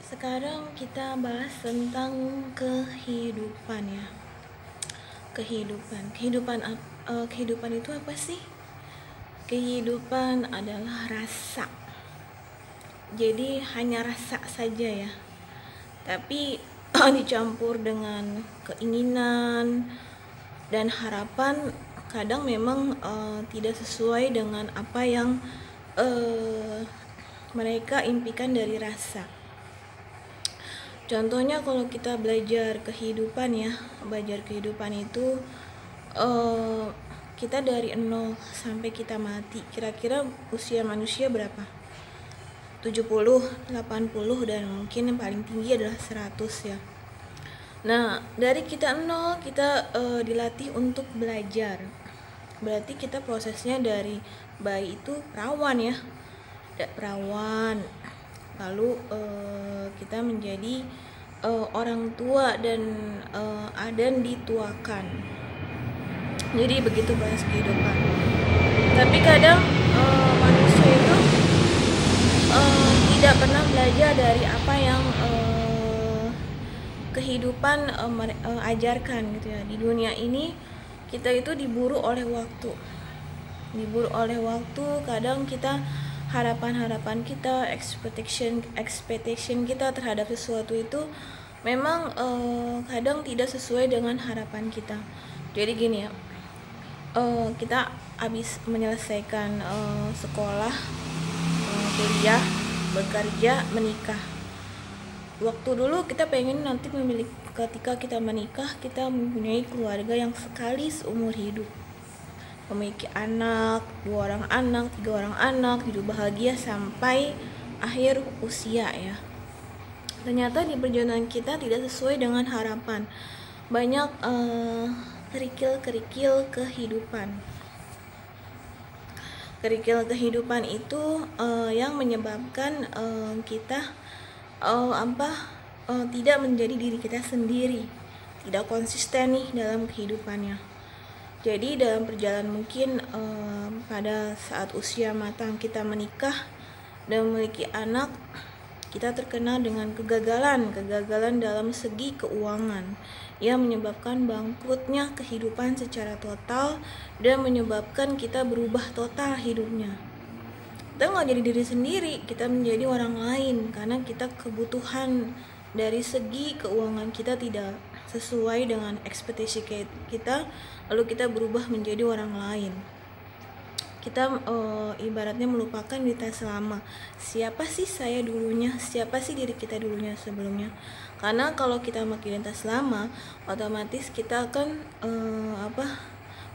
Sekarang kita bahas tentang kehidupan ya. Kehidupan itu apa sih? Kehidupan adalah rasa. Jadi hanya rasa saja ya. Tapi dicampur dengan keinginan dan harapan, kadang memang tidak sesuai dengan apa yang mereka impikan dari rasa. Contohnya kalau kita belajar kehidupan ya, itu kita dari 0 sampai kita mati. Kira-kira usia manusia berapa? 70, 80 dan mungkin yang paling tinggi adalah 100 ya. Nah, dari kita 0 kita dilatih untuk belajar. Berarti kita prosesnya dari bayi itu perawan ya. Perawan. Lalu kita menjadi orang tua dan dituakan. Jadi begitu bahas kehidupan. Tapi kadang manusia itu tidak pernah belajar dari apa yang kehidupan ajarkan gitu ya. Di dunia ini kita itu diburu oleh waktu. Kadang kita harapan kita, expectation kita terhadap sesuatu itu memang kadang tidak sesuai dengan harapan kita. Jadi gini ya, kita habis menyelesaikan sekolah, kuliah, bekerja, menikah. Waktu dulu kita pengen nanti ketika kita menikah, kita mempunyai keluarga yang sekali seumur hidup, memiliki anak, 2 orang anak, 3 orang anak, hidup bahagia sampai akhir usia ya. Ternyata di perjalanan kita tidak sesuai dengan harapan. Banyak kerikil kehidupan. Kerikil kehidupan itu yang menyebabkan kita tidak menjadi diri kita sendiri, tidak konsisten nih dalam kehidupannya. Jadi dalam perjalanan mungkin pada saat usia matang kita menikah dan memiliki anak, kita terkena dengan kegagalan dalam segi keuangan yang menyebabkan bangkrutnya kehidupan secara total dan menyebabkan kita berubah total hidupnya. Kita nggak jadi diri sendiri, kita menjadi orang lain karena kita kebutuhan dari segi keuangan kita tidak sesuai dengan ekspektasi kita, lalu kita berubah menjadi orang lain. Kita ibaratnya melupakan diri kita selama. Siapa sih saya dulunya? Siapa sih diri kita dulunya sebelumnya? Karena kalau kita makin identitas lama, otomatis kita akan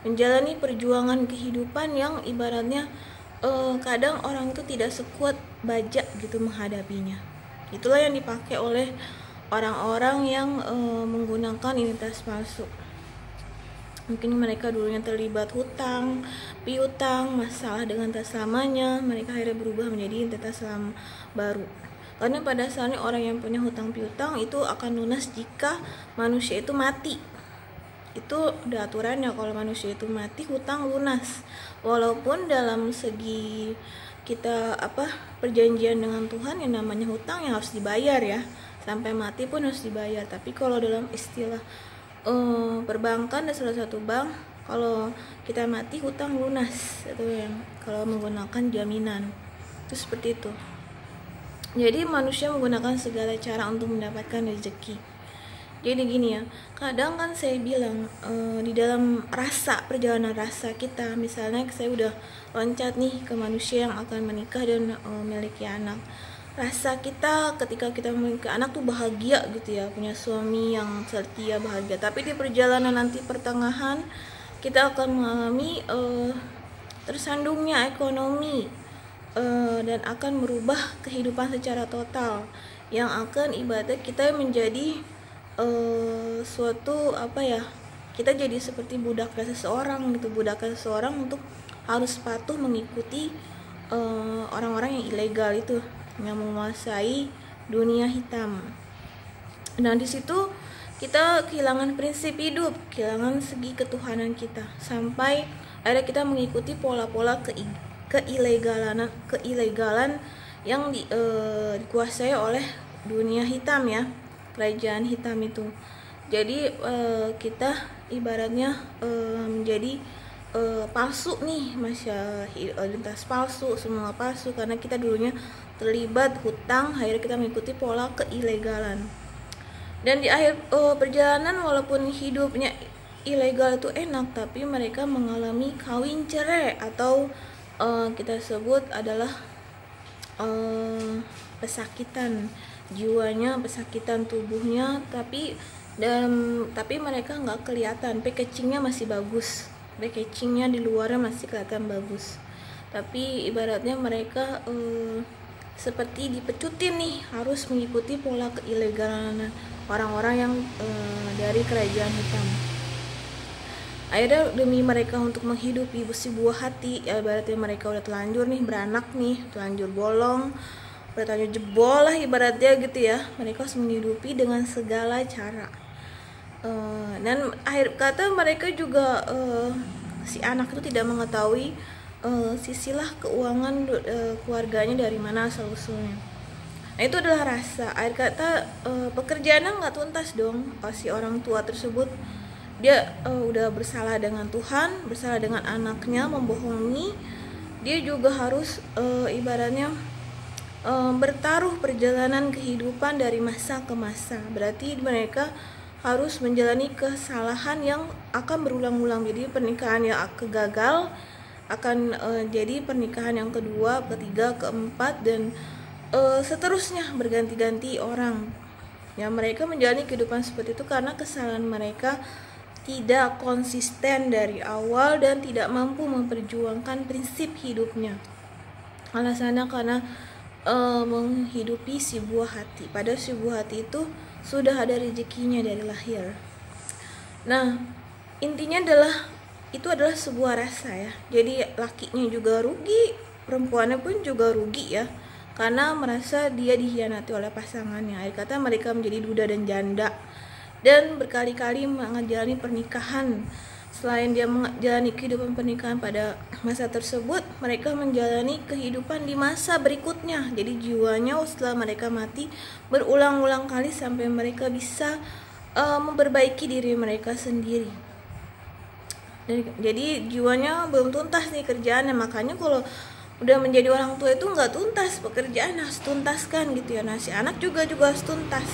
menjalani perjuangan kehidupan yang ibaratnya kadang orang itu tidak sekuat baja gitu menghadapinya. Itulah yang dipakai oleh orang-orang yang menggunakan identitas palsu. Mungkin mereka dulunya terlibat hutang, piutang, masalah dengan tas lamanya, mereka akhirnya berubah menjadi identitas lam baru. Karena pada dasarnya orang yang punya hutang piutang itu akan lunas jika manusia itu mati. Itu udah aturannya, kalau manusia itu mati hutang lunas. Walaupun dalam segi kita perjanjian dengan Tuhan yang namanya hutang yang harus dibayar ya, sampai mati pun harus dibayar. Tapi kalau dalam istilah perbankan dan salah satu bank, kalau kita mati hutang lunas, itu yang kalau menggunakan jaminan itu seperti itu. Jadi manusia menggunakan segala cara untuk mendapatkan rezeki. Jadi gini ya, kadang kan saya bilang di dalam perjalanan rasa kita, misalnya saya udah loncat nih ke manusia yang akan menikah dan memiliki anak. Rasa kita ketika kita memiliki anak tuh bahagia gitu ya, punya suami yang setia, bahagia. Tapi di perjalanan nanti pertengahan kita akan mengalami tersandungnya ekonomi dan akan merubah kehidupan secara total, yang akan ibaratnya kita menjadi kita jadi seperti budak seseorang gitu, untuk harus patuh mengikuti orang-orang yang ilegal itu, yang menguasai dunia hitam. Nah, di situ kita kehilangan prinsip hidup, kehilangan segi ketuhanan kita, sampai akhirnya kita mengikuti pola-pola keilegalan yang dikuasai oleh dunia hitam ya, kerajaan hitam itu. Jadi kita ibaratnya menjadi palsu nih, lintas palsu, semua palsu, karena kita dulunya terlibat hutang, akhirnya kita mengikuti pola keilegalan. Dan di akhir perjalanan, walaupun hidupnya ilegal itu enak, tapi mereka mengalami kawin cerai, atau kita sebut adalah pesakitan jiwanya, pesakitan tubuhnya, tapi mereka nggak kelihatan, packagingnya masih bagus, packagingnya di luarnya masih kelihatan bagus, tapi ibaratnya mereka seperti dipecutin nih, harus mengikuti pola keilegalan orang-orang yang dari kerajaan hitam. Akhirnya demi mereka untuk menghidupi sebuah hati, ya ibaratnya mereka udah telanjur nih, beranak nih, telanjur bolong, udah telanjur jebol lah ibaratnya gitu ya, mereka harus menghidupi dengan segala cara. Dan akhir kata mereka juga si anak itu tidak mengetahui sisilah keuangan keluarganya dari mana asal usulnya. Nah itu adalah rasa. Akhir kata pekerjaannya nggak tuntas dong. Si orang tua tersebut dia udah bersalah dengan Tuhan, bersalah dengan anaknya, membohongi. Dia juga harus ibaratnya bertaruh perjalanan kehidupan dari masa ke masa. Berarti mereka harus menjalani kesalahan yang akan berulang-ulang. Jadi pernikahan yang gagal akan jadi pernikahan yang kedua, ketiga, keempat, dan seterusnya, berganti-ganti orang. Ya, mereka menjalani kehidupan seperti itu karena kesalahan mereka tidak konsisten dari awal dan tidak mampu memperjuangkan prinsip hidupnya. Alasannya karena menghidupi sebuah hati. Pada sebuah hati itu sudah ada rezekinya dari lahir. Nah, intinya itu adalah sebuah rasa ya. Jadi lakinya juga rugi, perempuannya pun juga rugi ya, karena merasa dia dikhianati oleh pasangannya. Akhir kata mereka menjadi duda dan janda, dan berkali-kali menjalani pernikahan. Selain dia menjalani kehidupan pernikahan pada masa tersebut, mereka menjalani kehidupan di masa berikutnya. Jadi jiwanya setelah mereka mati berulang-ulang kali sampai mereka bisa memperbaiki diri mereka sendiri. Jadi jiwanya belum tuntas nih kerjaannya. Makanya kalau udah menjadi orang tua itu nggak tuntas, pekerjaan harus tuntaskan gitu ya. Nah si anak juga harus tuntas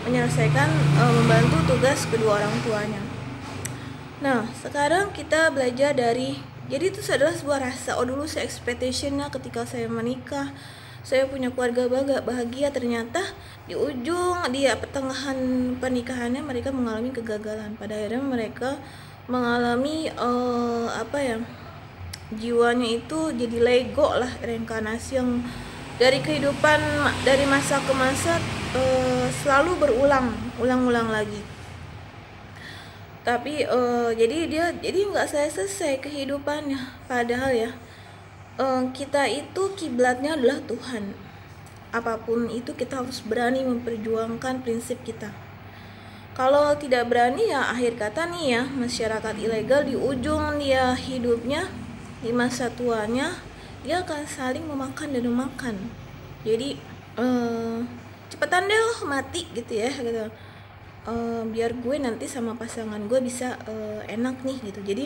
menyelesaikan membantu tugas kedua orang tuanya. Nah sekarang kita belajar jadi itu adalah sebuah rasa. Dulu saya expectationnya ketika saya menikah, saya punya keluarga bahagia, ternyata di ujung pertengahan pernikahannya mereka mengalami kegagalan. Pada akhirnya mereka mengalami jiwanya itu jadi lego lah, reinkarnasi yang dari kehidupan dari masa ke masa selalu berulang lagi. Tapi jadi nggak selesai kehidupannya. Padahal ya kita itu kiblatnya adalah Tuhan. Apapun itu kita harus berani memperjuangkan prinsip kita. Kalau tidak berani ya akhir kata nih ya, masyarakat ilegal di ujung dia hidupnya, di masa tuanya dia akan saling memakan dan memakan. Jadi cepetan deh lo mati gitu ya gitu. Biar gue nanti sama pasangan gue bisa enak nih gitu. Jadi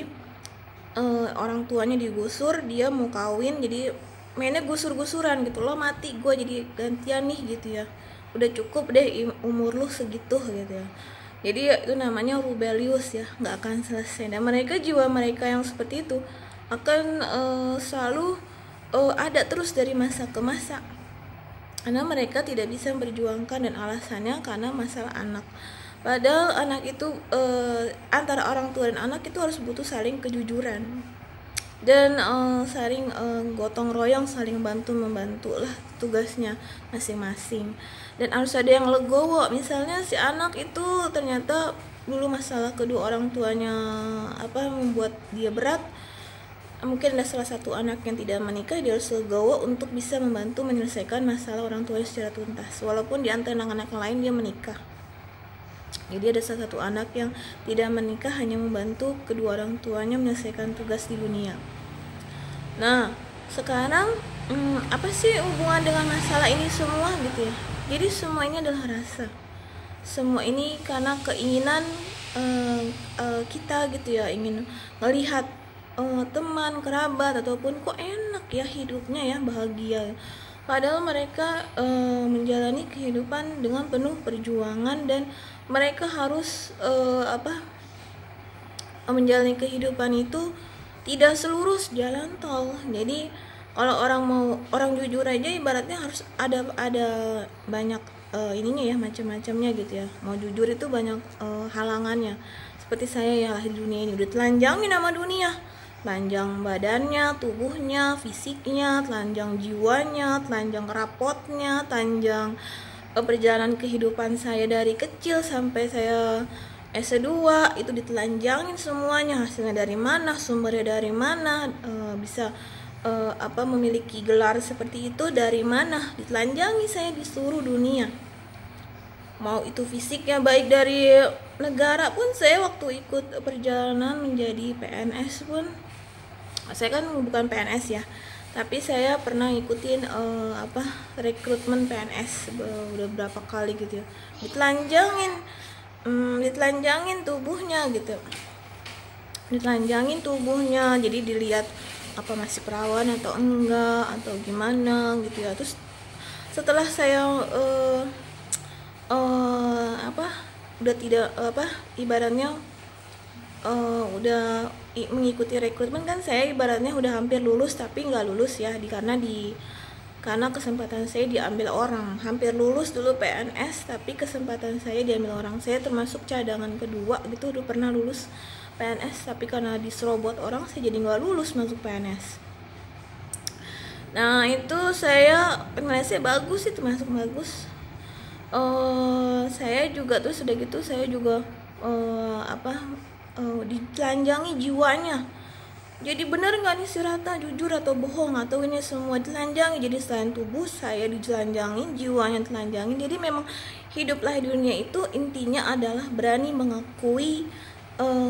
orang tuanya digusur, dia mau kawin, jadi mainnya gusur-gusuran gitu. Lo mati, gue jadi gantian nih gitu ya. Udah cukup deh umur lu segitu gitu ya. Jadi itu namanya rebellious ya, nggak akan selesai. Dan jiwa mereka yang seperti itu akan selalu ada terus dari masa ke masa, karena mereka tidak bisa memperjuangkan, dan alasannya karena masalah anak. Padahal anak itu antara orang tua dan anak itu harus butuh saling kejujuran dan saling gotong royong, saling membantu lah tugasnya masing-masing. Dan harus ada yang legowo. Misalnya si anak itu ternyata dulu masalah kedua orang tuanya membuat dia berat, mungkin ada salah satu anak yang tidak menikah, dia harus legowo untuk bisa membantu menyelesaikan masalah orang tuanya secara tuntas, walaupun di antara anak-anak lain dia menikah. Jadi ada salah satu anak yang tidak menikah, hanya membantu kedua orang tuanya menyelesaikan tugas di dunia. Nah sekarang apa sih hubungan dengan masalah ini semua gitu ya? Jadi semua ini adalah rasa, semua ini karena keinginan kita gitu ya, ingin melihat teman, kerabat ataupun kok enak ya hidupnya ya, bahagia. Padahal mereka menjalani kehidupan dengan penuh perjuangan dan mereka harus menjalani kehidupan itu tidak selurus jalan tol. Jadi kalau orang jujur aja ibaratnya harus ada banyak ininya ya, macam-macamnya gitu ya. Mau jujur itu banyak halangannya. Seperti saya ya, lahir dunia ini udah telanjangin sama dunia. Telanjang badannya, tubuhnya, fisiknya, telanjang jiwanya, telanjang rapotnya, telanjang perjalanan kehidupan saya dari kecil sampai saya S2 itu ditelanjangin semuanya. Hasilnya dari mana, sumbernya dari mana, bisa memiliki gelar seperti itu dari mana, ditelanjangi saya di seluruh dunia. Mau itu fisiknya baik dari negara pun, saya waktu ikut perjalanan menjadi PNS pun, saya kan bukan PNS ya, tapi saya pernah ngikutin rekrutmen PNS udah berapa kali gitu ya, ditelanjangin tubuhnya gitu, ditelanjangin tubuhnya. Jadi dilihat apa masih perawan atau enggak atau gimana gitu ya. Terus setelah saya udah tidak ibaratnya udah mengikuti rekrutmen kan, saya ibaratnya udah hampir lulus tapi nggak lulus ya, karena kesempatan saya diambil orang. Hampir lulus dulu PNS tapi kesempatan saya diambil orang. Saya termasuk cadangan kedua gitu, udah pernah lulus PNS tapi karena diserobot orang saya jadi nggak lulus masuk PNS. Nah itu saya penilaian bagus, itu masuk bagus. Saya juga terus udah gitu saya juga ditelanjangi jiwanya. Jadi benar nggak nih si Rata jujur atau bohong, atau ini semua ditelanjangi? Jadi selain tubuh saya ditelanjangin, jiwanya telanjangin. Jadi memang hiduplah di dunia itu intinya adalah berani mengakui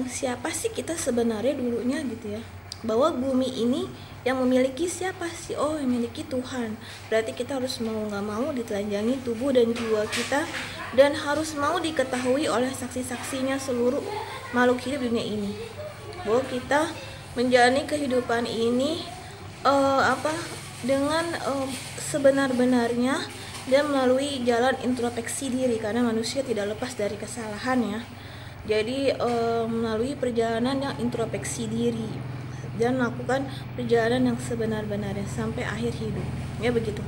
siapa sih kita sebenarnya dulunya gitu ya, bahwa bumi ini yang memiliki siapa sih? Oh, yang memiliki Tuhan. Berarti kita harus mau nggak mau ditelanjangi tubuh dan jiwa kita, dan harus mau diketahui oleh saksi-saksinya seluruh makhluk hidup dunia ini bahwa kita menjalani kehidupan ini dengan sebenar-benarnya dan melalui jalan introspeksi diri, karena manusia tidak lepas dari kesalahan ya. Jadi melalui perjalanan yang introspeksi diri dan melakukan perjalanan yang sebenar-benarnya sampai akhir hidup ya, begitu.